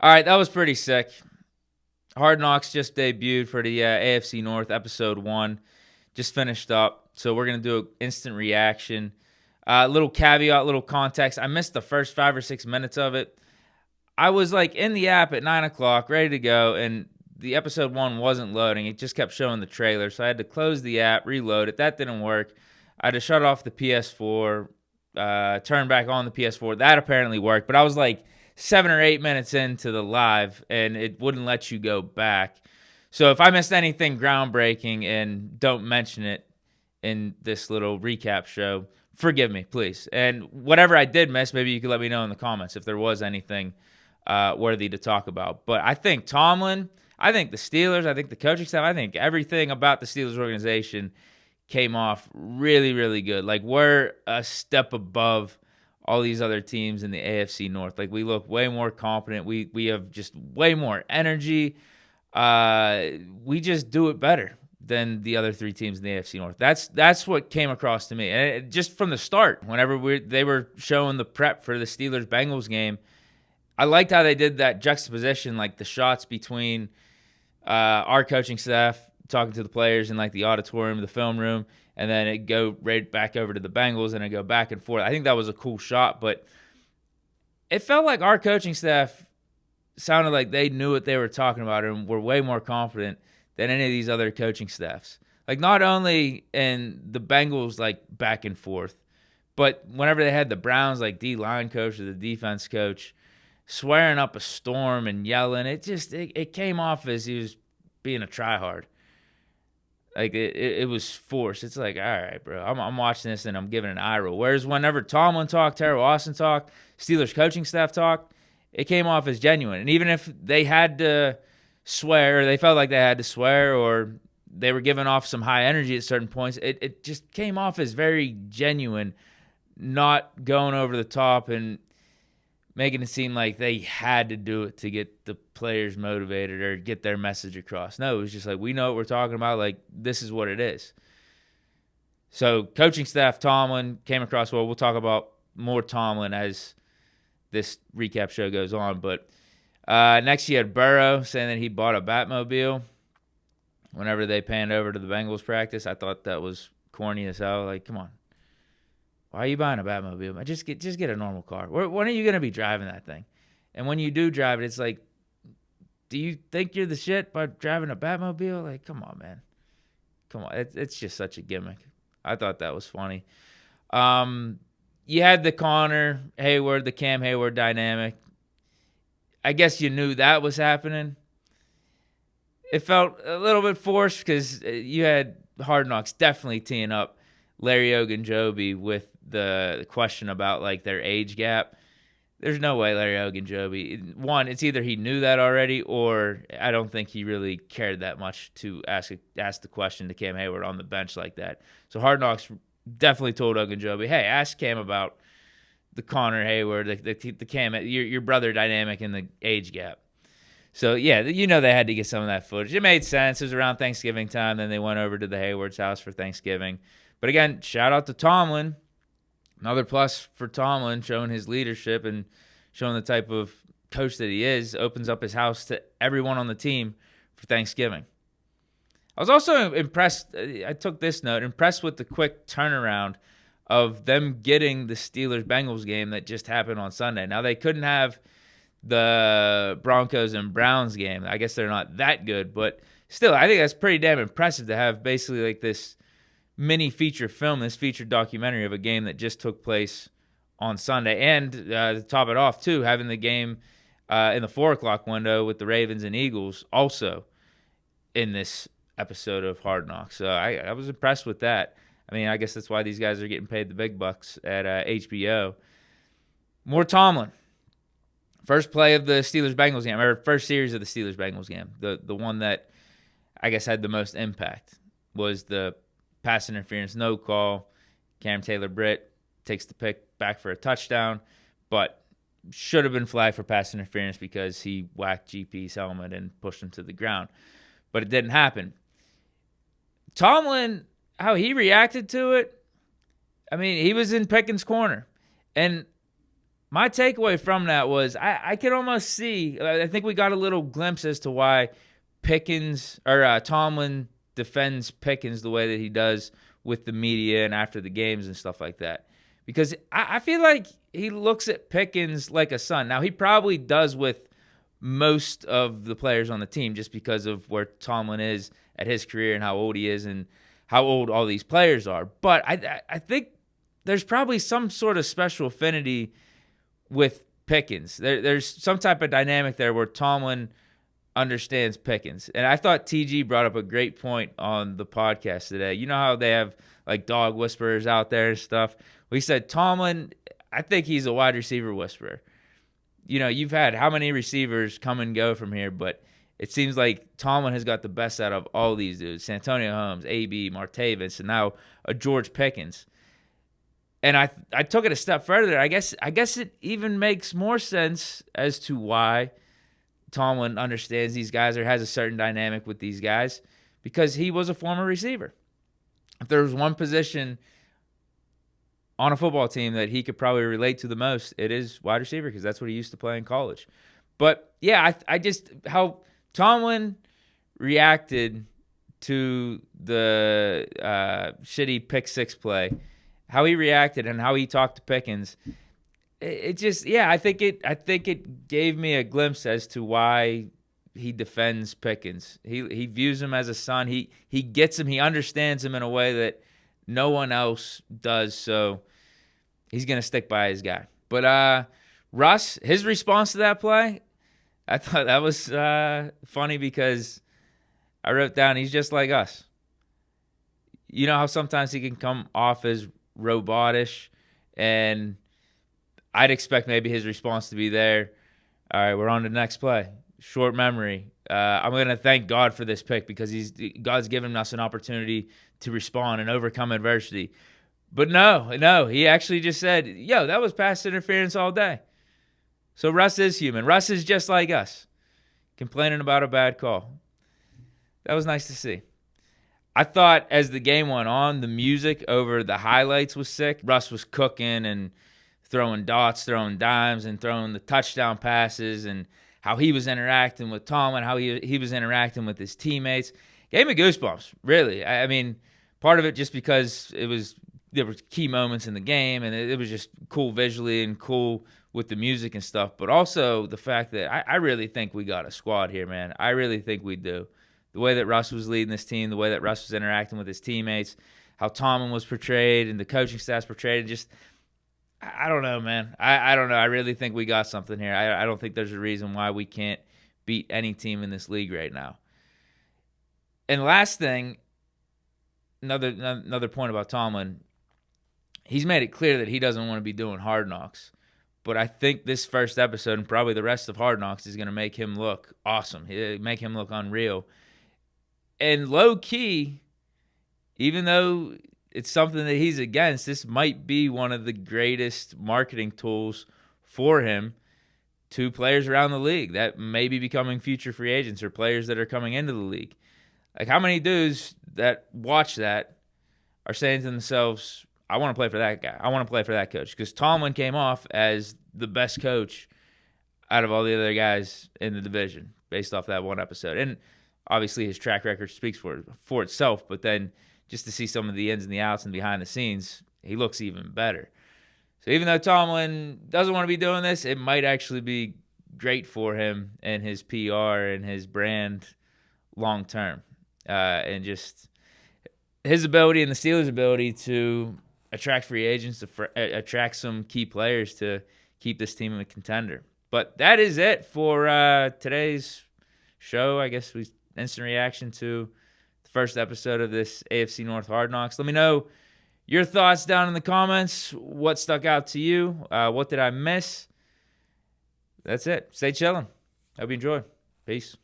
All right, that was pretty sick. Hard Knocks just debuted for the AFC North, episode 1. Just finished up. So we're going to do an instant reaction. Little caveat, little context. I missed the first 5 or 6 minutes of it. I was like in the app at 9 o'clock, ready to go, and the episode 1 wasn't loading. It just kept showing the trailer. So I had to close the app, reload it. That didn't work. I had to shut off the PS4, turn back on the PS4. That apparently worked. But I was like 7 or 8 minutes into the live, and it wouldn't let you go back. So if I missed anything groundbreaking and don't mention it in this little recap show, forgive me, please. And whatever I did miss, maybe you could let me know in the comments if there was anything worthy to talk about. But I think Tomlin, I think the Steelers, I think the coaching staff, I think everything about the Steelers organization came off really, really good. Like, we're a step above all these other teams in the AFC North. Like, we look way more confident. We have just way more energy. We just do it better than the other 3 teams in the AFC North. That's what came across to me. And just from the start, whenever they were showing the prep for the Steelers-Bengals game, I liked how they did that juxtaposition, like the shots between our coaching staff talking to the players in like the auditorium, the film room, and then it go right back over to the Bengals and it go back and forth. I think that was a cool shot, but it felt like our coaching staff sounded like they knew what they were talking about and were way more confident than any of these other coaching staffs. Like, not only in the Bengals, like, back and forth, but whenever they had the Browns, like, D-line coach or the defense coach swearing up a storm and yelling, it came off as he was being a tryhard. Like, it was forced. It's like, all right, bro, I'm watching this and I'm giving an eye roll. Whereas whenever Tomlin talked, Terrell Austin talked, Steelers coaching staff talked, it came off as genuine. And even if they had to swear, or they felt like they had to swear, or they were giving off some high energy at certain points, it just came off as very genuine, not going over the top and making it seem like they had to do it to get the players motivated or get their message across. No, it was just like, we know what we're talking about. Like, this is what it is. So coaching staff, Tomlin, came across well. We'll talk about more Tomlin as this recap show goes on. But next you had Burrow saying that he bought a Batmobile whenever they panned over to the Bengals practice. I thought that was corny as hell. Like, come on. Why are you buying a Batmobile? Just get a normal car. When are you going to be driving that thing? And when you do drive it, it's like, do you think you're the shit by driving a Batmobile? Like, come on, man. Come on. It's just such a gimmick. I thought that was funny. You had the Connor Hayward, the Cam Hayward dynamic. I guess you knew that was happening. It felt a little bit forced because you had Hard Knocks definitely teeing up Larry Ogunjobi with the question about like their age gap. There's no way Larry Ogunjobi, one, it's either he knew that already or I don't think he really cared that much to ask the question to Cam Hayward on the bench like that. So Hard Knocks definitely told Ogunjobi, hey, ask Cam about the Connor Hayward, the Cam, your brother dynamic and the age gap. So, yeah, you know they had to get some of that footage. It made sense. It was around Thanksgiving time. Then they went over to the Hayward's house for Thanksgiving. But, again, shout out to Tomlin. Another plus for Tomlin, showing his leadership and showing the type of coach that he is, opens up his house to everyone on the team for Thanksgiving. I was also impressed, I took this note, impressed with the quick turnaround of them getting the Steelers-Bengals game that just happened on Sunday. Now, they couldn't have the Broncos and Browns game. I guess they're not that good, but still, I think that's pretty damn impressive to have basically like this mini feature film, this feature documentary of a game that just took place on Sunday. And to top it off, too, having the game in the 4 o'clock window with the Ravens and Eagles also in this episode of Hard Knocks. So I was impressed with that. I mean, I guess that's why these guys are getting paid the big bucks at HBO. More Tomlin. First play of the Steelers-Bengals game, or first series of the Steelers-Bengals game, the one that I guess had the most impact was the pass interference, no call. Cam Taylor-Britt takes the pick back for a touchdown, but should have been flagged for pass interference because he whacked GP's helmet and pushed him to the ground. But it didn't happen. Tomlin, how he reacted to it, I mean, he was in Pickens' corner. And my takeaway from that was I can almost see, I think we got a little glimpse as to why Tomlin defends Pickens the way that he does with the media and after the games and stuff like that. Because I feel like he looks at Pickens like a son. Now, he probably does with most of the players on the team just because of where Tomlin is at his career and how old he is and how old all these players are. But I think there's probably some sort of special affinity with Pickens. There's some type of dynamic there where Tomlin understands Pickens. And I thought TG brought up a great point on the podcast today. You know how they have like dog whisperers out there and stuff? We said Tomlin, I think he's a wide receiver whisperer. You know, you've had how many receivers come and go from here, but it seems like Tomlin has got the best out of all these dudes. Santonio Holmes, AB, Martavis, and now a George Pickens. And I took it a step further. I guess it even makes more sense as to why Tomlin understands these guys or has a certain dynamic with these guys, because he was a former receiver. If there was one position on a football team that he could probably relate to the most, it is wide receiver, because that's what he used to play in college. But yeah, I just, how Tomlin reacted to the shitty pick six play, how he reacted and how he talked to Pickens, it just, yeah, I think it gave me a glimpse as to why he defends Pickens. He views him as a son. He gets him. He understands him in a way that no one else does. So he's gonna stick by his guy. But Russ, his response to that play, I thought that was funny, because I wrote down, he's just like us. You know how sometimes he can come off as robotish, and I'd expect maybe his response to be there. All right, we're on to the next play. Short memory. I'm going to thank God for this pick, because God's given us an opportunity to respond and overcome adversity. But no, he actually just said, yo, that was pass interference all day. So Russ is human. Russ is just like us, complaining about a bad call. That was nice to see. I thought as the game went on, the music over the highlights was sick. Russ was cooking and throwing dots, throwing dimes, and throwing the touchdown passes, and how he was interacting with Tomlin, how he was interacting with his teammates. Gave me goosebumps, really. I mean, part of it just because there were key moments in the game, and it was just cool visually and cool with the music and stuff, but also the fact that I really think we got a squad here, man. I really think we do. The way that Russ was leading this team, the way that Russ was interacting with his teammates, how Tomlin was portrayed and the coaching staff's portrayed, just – I don't know, man. I don't know. I really think we got something here. I don't think there's a reason why we can't beat any team in this league right now. And last thing, another point about Tomlin, he's made it clear that he doesn't want to be doing Hard Knocks. But I think this first episode and probably the rest of Hard Knocks is going to make him look awesome, make him look unreal. And low-key, even though it's something that he's against, this might be one of the greatest marketing tools for him to players around the league that may be becoming future free agents or players that are coming into the league. Like, how many dudes that watch that are saying to themselves, I want to play for that guy. I want to play for that coach. Because Tomlin came off as the best coach out of all the other guys in the division based off that one episode. And obviously his track record speaks for itself, but then just to see some of the ins and the outs and behind the scenes, he looks even better. So even though Tomlin doesn't want to be doing this, it might actually be great for him and his PR and his brand long term. And just his ability and the Steelers' ability to attract free agents, to attract some key players to keep this team a contender. But that is it for today's show. I guess we instant reaction to first episode of this AFC North Hard Knocks. Let me know your thoughts down in the comments. What stuck out to you? What did I miss? That's it. Stay chilling. Hope you enjoyed. Peace.